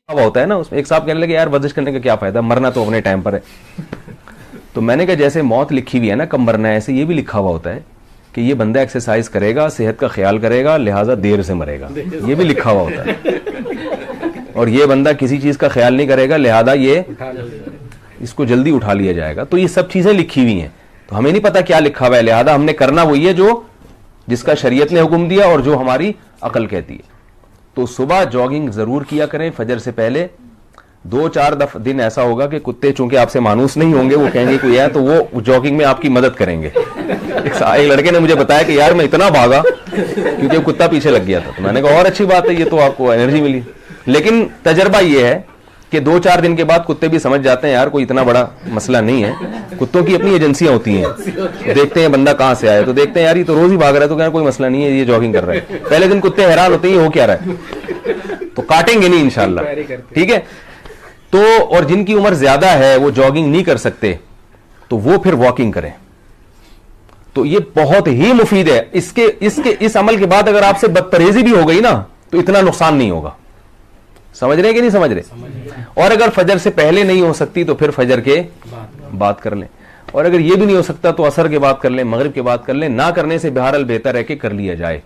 ہوتا ہے نا اس میں. ایک صاحب کہنے لگے یار ورزش کرنے کا کیا فائدہ, مرنا تو اپنے ٹائم پر ہے. تو میں نے کہا جیسے موت لکھی ہوئی ہے نا کب مرنا ہے, ایسے یہ بھی لکھا ہوا ہوتا ہے کہ یہ بندہ ایکسرسائز کرے گا, صحت کا خیال کرے گا, لہٰذا دیر سے مرے گا. یہ بھی لکھا ہوا ہوتا ہے. اور یہ بندہ کسی چیز کا خیال نہیں کرے گا, لہذا یہ اس کو جلدی اٹھا لیا جائے گا. تو یہ سب چیزیں لکھی ہوئی ہیں, تو ہمیں نہیں پتا کیا لکھا ہوا ہے, لہذا ہم نے کرنا وہی ہے جو جس کا شریعت نے حکم دیا اور جو ہماری عقل کہتی ہے. تو صبح جاگنگ ضرور کیا کریں فجر سے پہلے. 2-4 دن ایسا ہوگا کہ کتے چونکہ آپ سے مانوس نہیں ہوں گے, وہ کہیں گے کوئی ہے, تو وہ جاگنگ میں آپ کی مدد کریں گے. ایک لڑکے نے مجھے بتایا کہ یار میں اتنا بھاگا کیونکہ وہ کتا پیچھے لگ گیا تھا. تو میں نے کہا اور اچھی بات ہے, یہ تو آپ کو انرجی ملی. لیکن تجربہ یہ ہے کہ 2-4 دن کے بعد کتے بھی سمجھ جاتے ہیں یار کوئی اتنا بڑا مسئلہ نہیں ہے. کتوں کی اپنی ایجنسیاں ہوتی ہیں, دیکھتے ہیں بندہ کہاں سے آیا, تو دیکھتے ہیں یار یہ تو روز ہی بھاگ رہا ہے, تو کہا کوئی مسئلہ نہیں ہے, یہ جاگنگ کر رہا ہے. پہلے دن کتے حیران ہوتے ہیں ہو کیا رہا ہے, تو کاٹیں گے نہیں انشاءاللہ. ٹھیک ہے. تو اور جن کی عمر زیادہ ہے وہ جاگنگ نہیں کر سکتے تو وہ پھر واکنگ کریں. تو یہ بہت ہی مفید ہے. اس عمل کے بعد اگر آپ سے بدپرہیزی بھی ہو گئی نا تو اتنا نقصان نہیں ہوگا. سمجھ رہے کہ نہیں سمجھ رہے؟ اور اگر فجر سے پہلے نہیں ہو سکتی تو پھر فجر کے بعد کر لیں, اور اگر یہ بھی نہیں ہو سکتا تو عصر کے بعد کر لیں, مغرب کے بعد کر لیں. نہ کرنے سے بہرحال بہتر ہے کہ کر لیا جائے.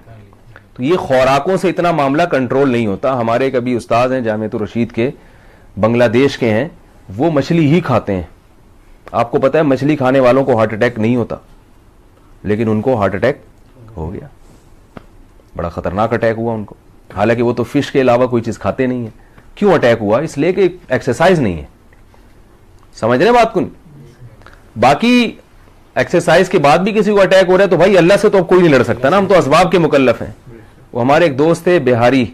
تو یہ خوراکوں سے اتنا معاملہ کنٹرول نہیں ہوتا. ہمارے ایک ابھی استاد ہیں جامعۃ الرشید کے, بنگلہ دیش کے ہیں, وہ مچھلی ہی کھاتے ہیں. آپ کو پتا ہے مچھلی کھانے والوں کو ہارٹ اٹیک نہیں ہوتا, لیکن ان کو ہارٹ اٹیک ہو گیا. بڑا خطرناک اٹیک ہوا ان کو, حالانکہ وہ تو فش کے علاوہ کوئی چیز کھاتے نہیں ہیں. کیوں اٹیک ہوا؟ اس لیے کہ ایکسرسائز نہیں ہے. سمجھ رہے بات کو؟ باقی ایکسرسائز کے بعد بھی کسی کو اٹیک ہو رہا ہے تو بھائی اللہ سے تو کوئی نہیں لڑ سکتا نا, ہم تو اسباب کے مکلف ہیں. وہ ہمارے ایک دوست تھے بہاری,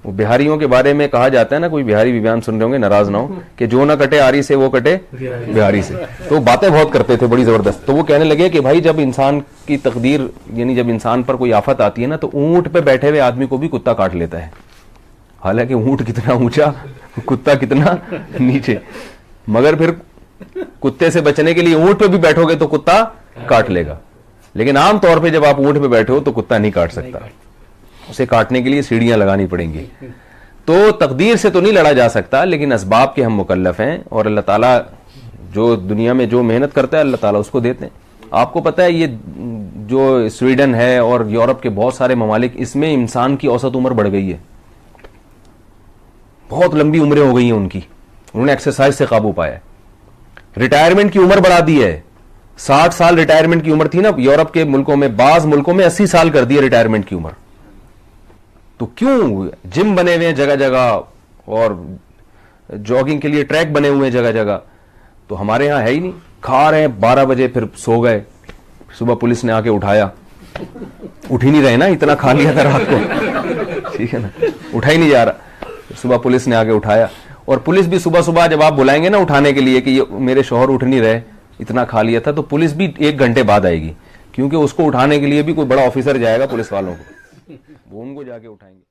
وہ بہاریوں کے بارے میں کہا جاتا ہے نا, کوئی بہاری بھی بیان سن رہے ہوں گے ناراض نہ ہو, کہ جو نہ کٹے آری سے وہ کٹے بہاری سے. تو باتیں بہت کرتے تھے بڑی زبردست. تو وہ کہنے لگے کہ بھائی جب انسان کی تقدیر یعنی جب انسان پر کوئی آفت آتی ہے نا تو اونٹ پہ بیٹھے ہوئے آدمی کو بھی کتا کاٹ لیتا ہے. حالانکہ اونٹ کتنا اونچا, کتا کتنا نیچے, مگر پھر کتے سے بچنے کے لیے اونٹ پہ بھی بیٹھو گے تو کتا کاٹ لے گا. لیکن عام طور پہ جب آپ اونٹ پہ بیٹھے ہو تو کتا نہیں کاٹ سکتا, اسے کاٹنے کے لیے سیڑھیاں لگانی پڑیں گی. تو تقدیر سے تو نہیں لڑا جا سکتا, لیکن اسباب کے ہم مکلف ہیں, اور اللہ تعالیٰ جو دنیا میں جو محنت کرتا ہے اللہ تعالیٰ اس کو دیتے ہیں. آپ کو پتہ ہے یہ جو سویڈن ہے اور یورپ کے بہت سارے ممالک, اس میں انسان کی اوسط عمر بڑھ گئی ہے, بہت لمبی عمریں ہو گئی ہیں ان کی, انہوں نے ایکسرسائز سے قابو پایا ہے. ریٹائرمنٹ کی عمر بڑھا دی ہے. 60 سال ریٹائرمنٹ کی عمر تھی نا یورپ کے ملکوں میں, بعض ملکوں میں 80 سال کر دی ہے ریٹائرمنٹ کی عمر. تو کیوں؟ جم بنے ہوئے ہیں جگہ جگہ, اور جاگنگ کے لیے ٹریک بنے ہوئے ہیں جگہ جگہ. تو ہمارے یہاں ہے ہی نہیں. کھا رہے ہیں 12 بجے پھر سو گئے, صبح پولیس نے آ کے اٹھایا, اٹھ ہی نہیں رہے نا, اتنا کھا لیا تھا رات کو, ٹھیک ہے نا, اٹھا ہی نہیں جا رہا. صبح پولیس نے آ کے اٹھایا, اور پولیس بھی صبح صبح جب آپ بلائیں گے نا اٹھانے کے لیے کہ یہ میرے شوہر اٹھ نہیں رہے, اتنا کھا لیا تھا, تو پولیس بھی 1 گھنٹے بعد آئے گی, کیونکہ اس کو اٹھانے کے لیے بھی کوئی بڑا آفیسر جائے گا پولیس والوں کو, وہ ان کو جا کے اٹھائیں گے.